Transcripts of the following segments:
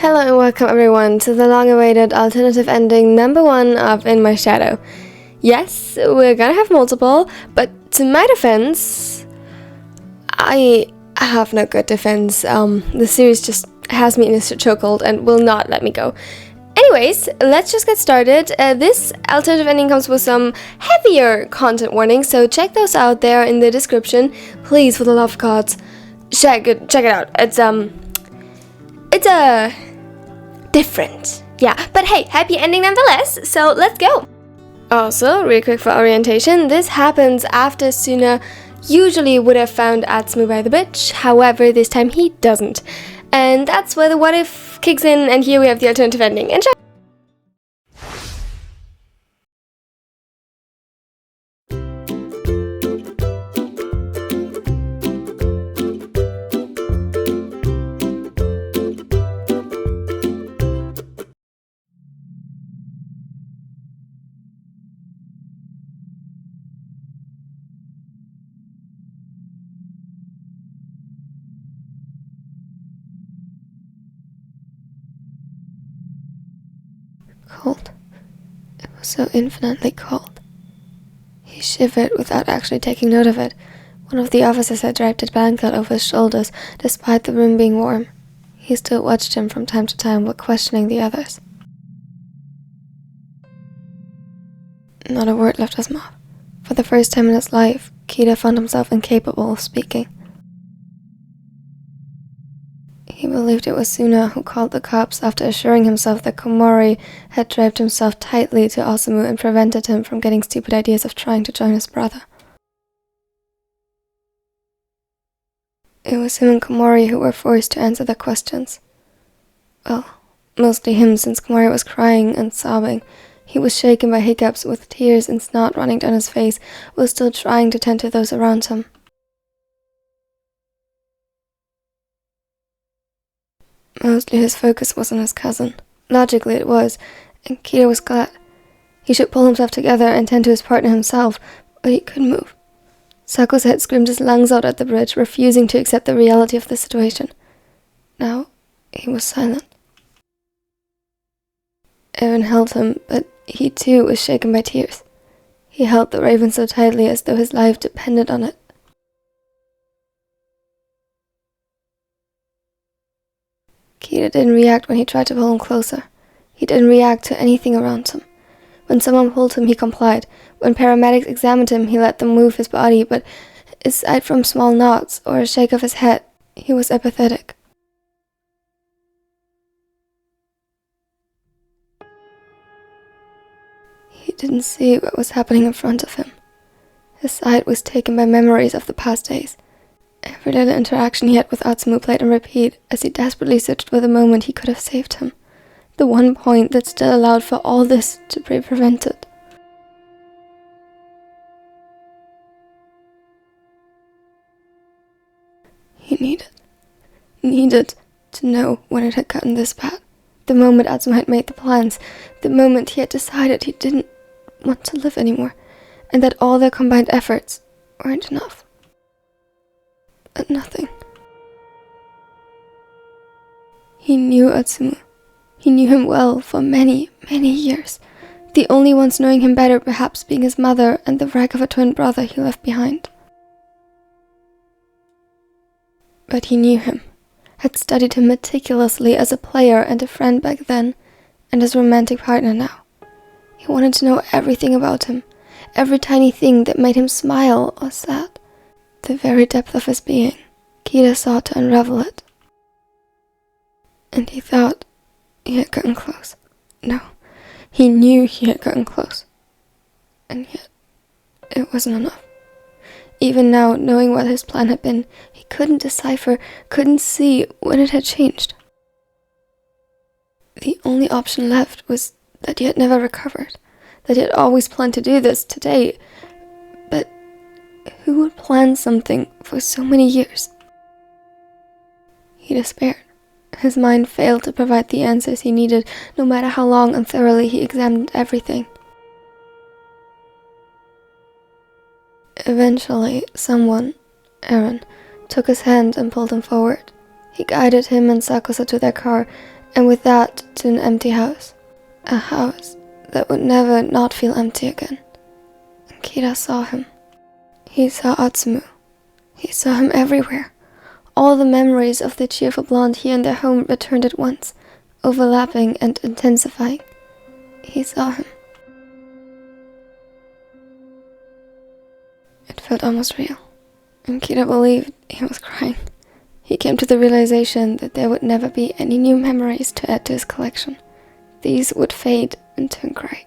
Hello and welcome everyone to the long-awaited alternative ending number 1 of In My Shadow. Yes, we're gonna have multiple, but to my defense, I have no good defense. The series just has me in a chokehold and will not let me go. Anyways, let's just get started. This alternative ending comes with some heavier content warnings, so check those out there in the description. Please, for the love of God, check it out. It's different. Yeah, but hey, happy ending nonetheless, so let's go! Also, real quick for orientation, this happens after Suna usually would have found Atsumu by the beach, however, this time he doesn't. And that's where the what if kicks in, and here we have the alternative ending. Enjoy! Cold. It was so infinitely cold. He shivered without actually taking note of it. One of the officers had draped a blanket over his shoulders, despite the room being warm. He still watched him from time to time while questioning the others. Not a word left his mouth. For the first time in his life, Kida found himself incapable of speaking. He believed it was Suna who called the cops after assuring himself that Komori had draped himself tightly to Atsumu and prevented him from getting stupid ideas of trying to join his brother. It was him and Komori who were forced to answer the questions. Well, mostly him, since Komori was crying and sobbing. He was shaken by hiccups with tears and snot running down his face, while still trying to tend to those around him. Mostly his focus was on his cousin. Logically it was, and Kida was glad. He should pull himself together and tend to his partner himself, but he couldn't move. Sakusa had screamed his lungs out at the bridge, refusing to accept the reality of the situation. Now, he was silent. Eren held him, but he too was shaken by tears. He held the raven so tightly as though his life depended on it. Kida didn't react when he tried to pull him closer. He didn't react to anything around him. When someone pulled him, he complied. When paramedics examined him, he let them move his body, but aside from small nods or a shake of his head, he was apathetic. He didn't see what was happening in front of him. His sight was taken by memories of the past days. Every little interaction he had with Atsumu played on repeat as he desperately searched for the moment he could have saved him. The one point that still allowed for all this to be prevented. He needed to know when it had gotten this bad. The moment Atsumu had made the plans, the moment he had decided he didn't want to live anymore, and that all their combined efforts weren't enough. But nothing. He knew Atsumu. He knew him well for many, many years. The only ones knowing him better perhaps being his mother and the wreck of a twin brother he left behind. But he knew him, had studied him meticulously as a player and a friend back then, and as a romantic partner now. He wanted to know everything about him, every tiny thing that made him smile or sad. The very depth of his being, Kida sought to unravel it. And he thought he had gotten close. No, he knew he had gotten close. And yet, it wasn't enough. Even now, knowing what his plan had been, he couldn't decipher, couldn't see when it had changed. The only option left was that he had never recovered, that he had always planned to do this today. But who would plan something for so many years? He despaired. His mind failed to provide the answers he needed, no matter how long and thoroughly he examined everything. Eventually, someone, Eren, took his hand and pulled him forward. He guided him and Sakusa to their car, and with that to an empty house. A house that would never not feel empty again. And Kira saw him. He saw Atsumu. He saw him everywhere. All the memories of the cheerful blonde here in their home returned at once, overlapping and intensifying. He saw him. It felt almost real, and Kira believed he was crying. He came to the realization that there would never be any new memories to add to his collection. These would fade and turn grey.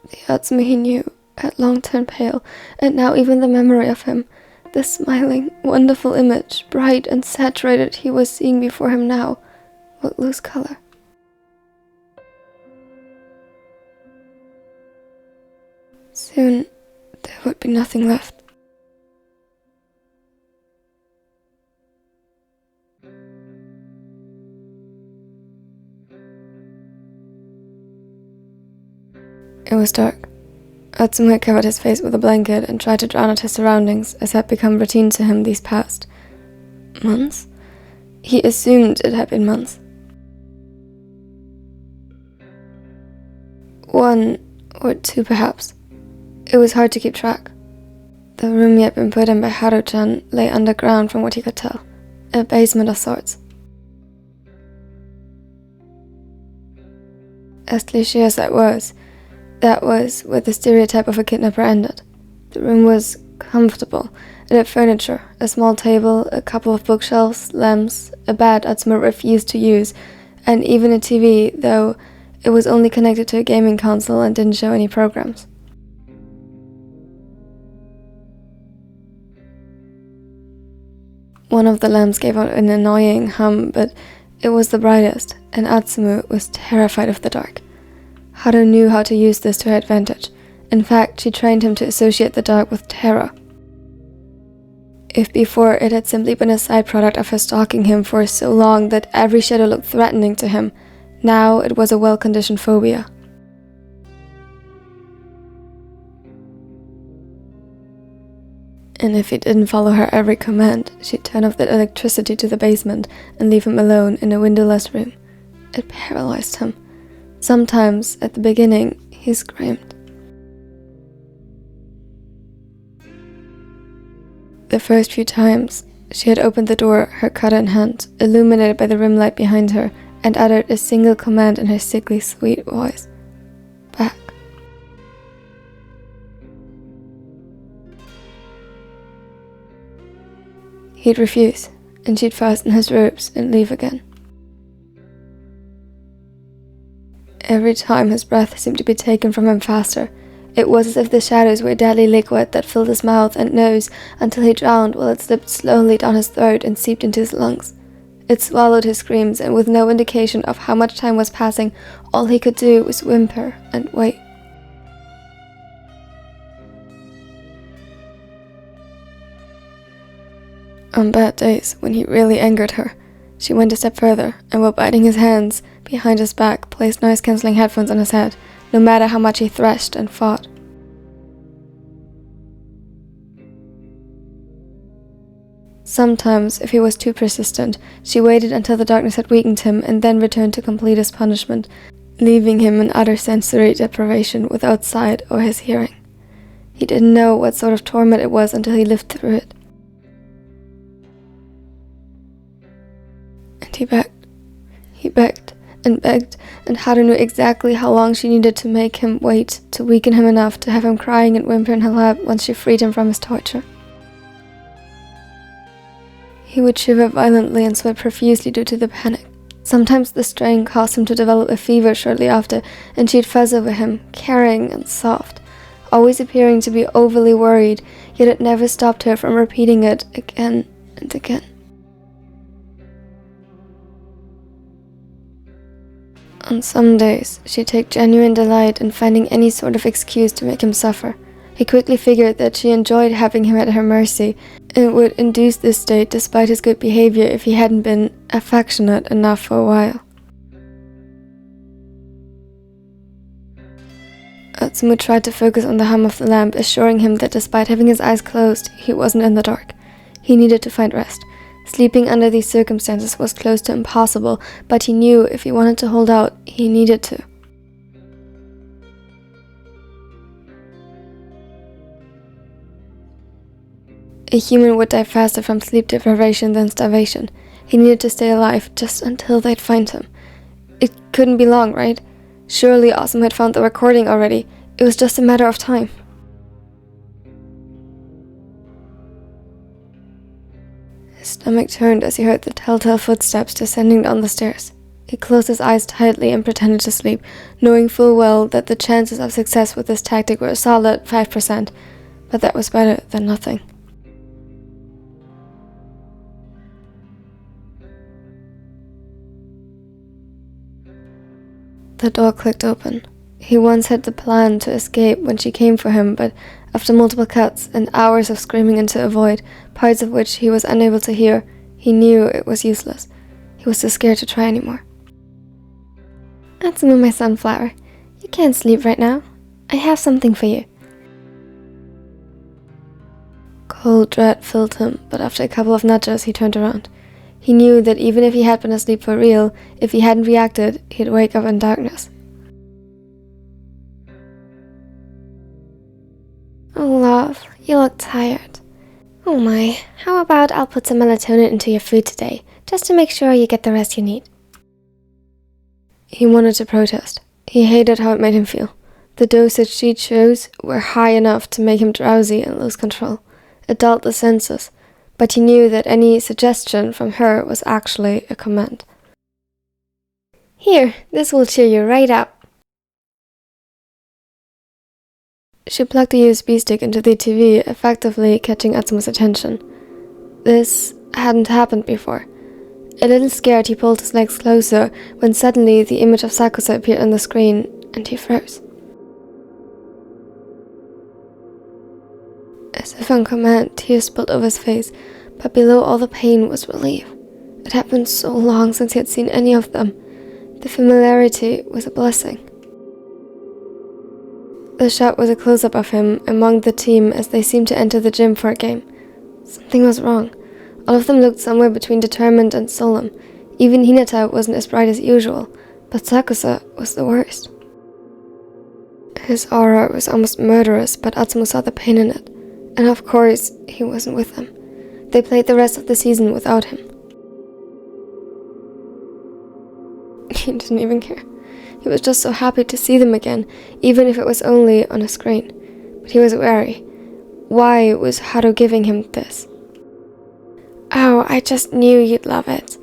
The Atsumu he knew had long turned pale, and now even the memory of him, the smiling, wonderful image, bright and saturated he was seeing before him now, would lose color. Soon, there would be nothing left. It was dark. Atsumu had covered his face with a blanket and tried to drown out his surroundings, as had become routine to him these past months. He assumed it had been months. 1 or 2 perhaps. It was hard to keep track. The room he had been put in by Haru-chan lay underground from what he could tell. A basement of sorts. As cliché as that was where the stereotype of a kidnapper ended. The room was comfortable. It had furniture, a small table, a couple of bookshelves, lamps, a bed Atsumu refused to use, and even a TV, though it was only connected to a gaming console and didn't show any programs. One of the lamps gave out an annoying hum, but it was the brightest, and Atsumu was terrified of the dark. Haru knew how to use this to her advantage. In fact, she trained him to associate the dark with terror. If before it had simply been a side product of her stalking him for so long that every shadow looked threatening to him, now it was a well-conditioned phobia. And if he didn't follow her every command, she'd turn off the electricity to the basement and leave him alone in a windowless room. It paralyzed him. Sometimes, at the beginning, he screamed. The first few times, she had opened the door, her cutter in hand, illuminated by the rim light behind her, and uttered a single command in her sickly sweet voice. Back. He'd refuse, and she'd fasten his ropes and leave again. Every time his breath seemed to be taken from him faster. It was as if the shadows were a deadly liquid that filled his mouth and nose until he drowned while it slipped slowly down his throat and seeped into his lungs. It swallowed his screams, and with no indication of how much time was passing, all he could do was whimper and wait. On bad days, when he really angered her, she went a step further, and while biting his hands behind his back, placed noise-cancelling headphones on his head, no matter how much he threshed and fought. Sometimes, if he was too persistent, she waited until the darkness had weakened him and then returned to complete his punishment, leaving him in utter sensory deprivation without sight or his hearing. He didn't know what sort of torment it was until he lived through it. And he begged and begged, and Haru knew exactly how long she needed to make him wait, to weaken him enough to have him crying and whimpering in her lap once she freed him from his torture. He would shiver violently and sweat profusely due to the panic. Sometimes the strain caused him to develop a fever shortly after, and she'd fuss over him, caring and soft, always appearing to be overly worried, yet it never stopped her from repeating it again and again. On some days, she'd take genuine delight in finding any sort of excuse to make him suffer. He quickly figured that she enjoyed having him at her mercy, and would induce this state despite his good behavior if he hadn't been affectionate enough for a while. Atsumu tried to focus on the hum of the lamp, assuring him that despite having his eyes closed, he wasn't in the dark. He needed to find rest. Sleeping under these circumstances was close to impossible, but he knew if he wanted to hold out, he needed to. A human would die faster from sleep deprivation than starvation. He needed to stay alive just until they'd find him. It couldn't be long, right? Surely Atsumu had found the recording already. It was just a matter of time. His stomach turned as he heard the telltale footsteps descending down the stairs. He closed his eyes tightly and pretended to sleep, knowing full well that the chances of success with this tactic were a solid 5%, but that was better than nothing. The door clicked open. He once had the plan to escape when she came for him, but after multiple cuts and hours of screaming into a void, parts of which he was unable to hear, he knew it was useless. He was too scared to try anymore. Atsumu, my sunflower, you can't sleep right now. I have something for you. Cold dread filled him, but after a couple of nudges, he turned around. He knew that even if he had been asleep for real, if he hadn't reacted, he'd wake up in darkness. Oh, love, you look tired. Oh my, how about I'll put some melatonin into your food today, just to make sure you get the rest you need. He wanted to protest. He hated how it made him feel. The dosage she chose were high enough to make him drowsy and lose control. It dulled the senses. But he knew that any suggestion from her was actually a command. Here, this will cheer you right up. She plugged the USB stick into the TV, effectively catching Atsumu's attention. This hadn't happened before. A little scared, he pulled his legs closer when suddenly the image of Sakusa appeared on the screen, and he froze. As if on command, tears spilled over his face, but below all the pain was relief. It had been so long since he had seen any of them. The familiarity was a blessing. The shot was a close-up of him among the team as they seemed to enter the gym for a game. Something was wrong. All of them looked somewhere between determined and solemn. Even Hinata wasn't as bright as usual, but Sakusa was the worst. His aura was almost murderous, but Atsumu saw the pain in it. And of course, he wasn't with them. They played the rest of the season without him. He didn't even care. He was just so happy to see them again, even if it was only on a screen. But he was wary. Why was Haru giving him this? Oh, I just knew you'd love it.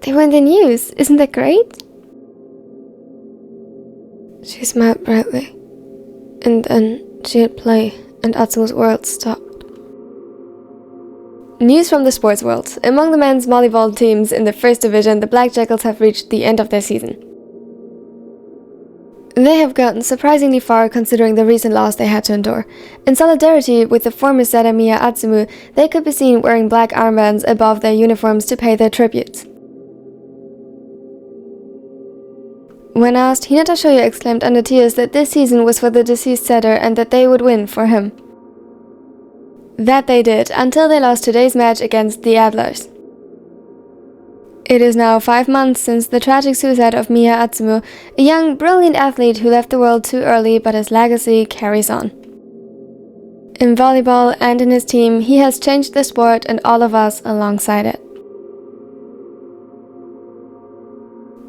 They were in the news, isn't that great? She smiled brightly. And then she hit play, and Atsumu's world stopped. News from the sports world. Among the men's volleyball teams in the first division, the Black Jackals have reached the end of their season. They have gotten surprisingly far considering the recent loss they had to endure. In solidarity with the former Sadamiya Atsumu, they could be seen wearing black armbands above their uniforms to pay their tributes. When asked, Hinata Shoya exclaimed under tears that this season was for the deceased setter and that they would win for him. That they did, until they lost today's match against the Adlers. It is now 5 months since the tragic suicide of Miya Atsumu, a young, brilliant athlete who left the world too early, but his legacy carries on. In volleyball and in his team, he has changed the sport and all of us alongside it.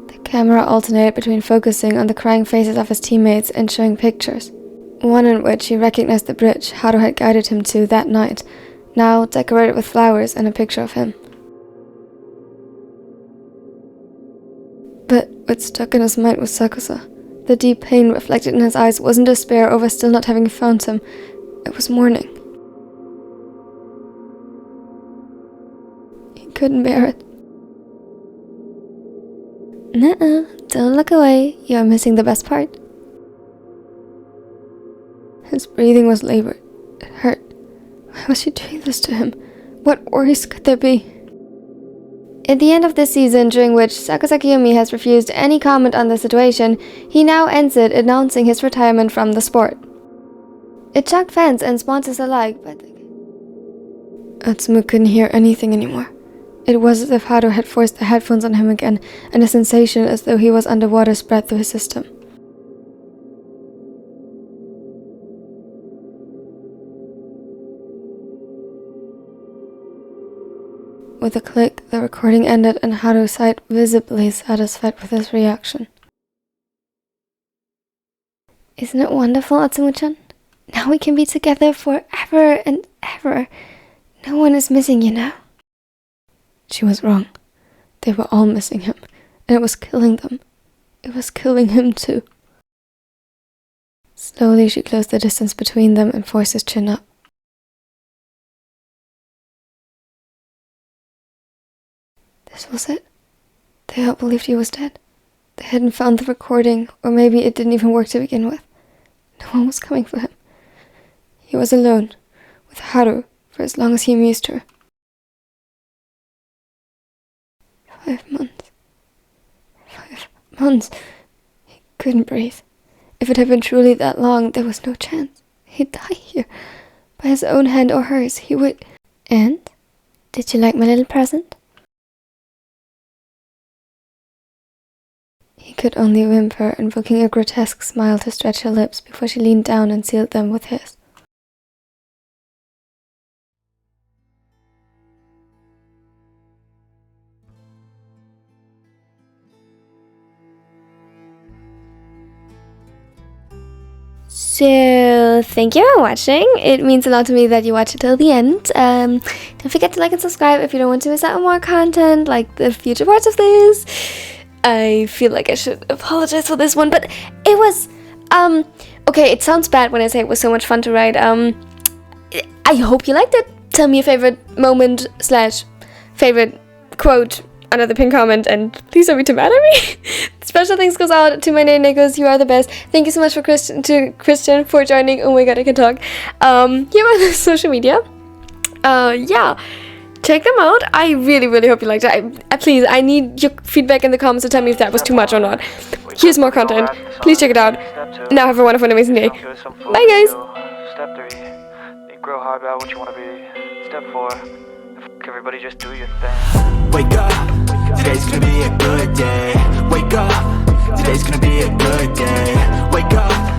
The camera alternated between focusing on the crying faces of his teammates and showing pictures. One in which he recognized the bridge Haru had guided him to that night, now decorated with flowers and a picture of him. But what stuck in his mind was Sakusa. The deep pain reflected in his eyes wasn't despair over still not having found him, it was mourning. He couldn't bear it. Nuh-uh, don't look away, you're missing the best part. His breathing was labored. It hurt. Why was she doing this to him? What worries could there be? At the end of this season, during which Sakazaki Yumi has refused any comment on the situation, he now ends it announcing his retirement from the sport. It shocked fans and sponsors alike, but Atsumu couldn't hear anything anymore. It was as if Haru had forced the headphones on him again, and a sensation as though he was underwater spread through his system. With a click, the recording ended and Haru sighed, visibly satisfied with his reaction. Isn't it wonderful, Atsumu-chan? Now we can be together forever and ever. No one is missing you now. She was wrong. They were all missing him, and it was killing them. It was killing him too. Slowly she closed the distance between them and forced his chin up. This was it. They all believed he was dead. They hadn't found the recording, or maybe it didn't even work to begin with. No one was coming for him. He was alone, with Haru, for as long as he amused her. 5 months. 5 months. He couldn't breathe. If it had been truly that long, there was no chance. He'd die here. By his own hand or hers, he would... And? Did you like my little present? He could only whimper, invoking a grotesque smile to stretch her lips before she leaned down and sealed them with his. So, thank you for watching. It means a lot to me that you watch it till the end. Don't forget to like and subscribe if you don't want to miss out on more content, like the future parts of this. I feel like I should apologize for this one, but it was, okay, it sounds bad when I say it was so much fun to write. I hope you liked it. Tell me your favorite moment / favorite quote under the pinned comment, and please don't be too mad at me. Special thanks goes out to my Negos. You are the best. Thank you so much for Christian for joining. Oh my god, I can talk. Here are the social media. Yeah. Check them out. I really, really hope you liked it. Please, I need your feedback in the comments to tell me if that was too much or not. Here's more content. Please check it out. Now have a wonderful and amazing day. Bye, guys. Step 3, grow hard about what you want to be. Step 4, everybody just do your thing. Wake up, today's gonna be a good day. Wake up, today's gonna be a good day. Wake up.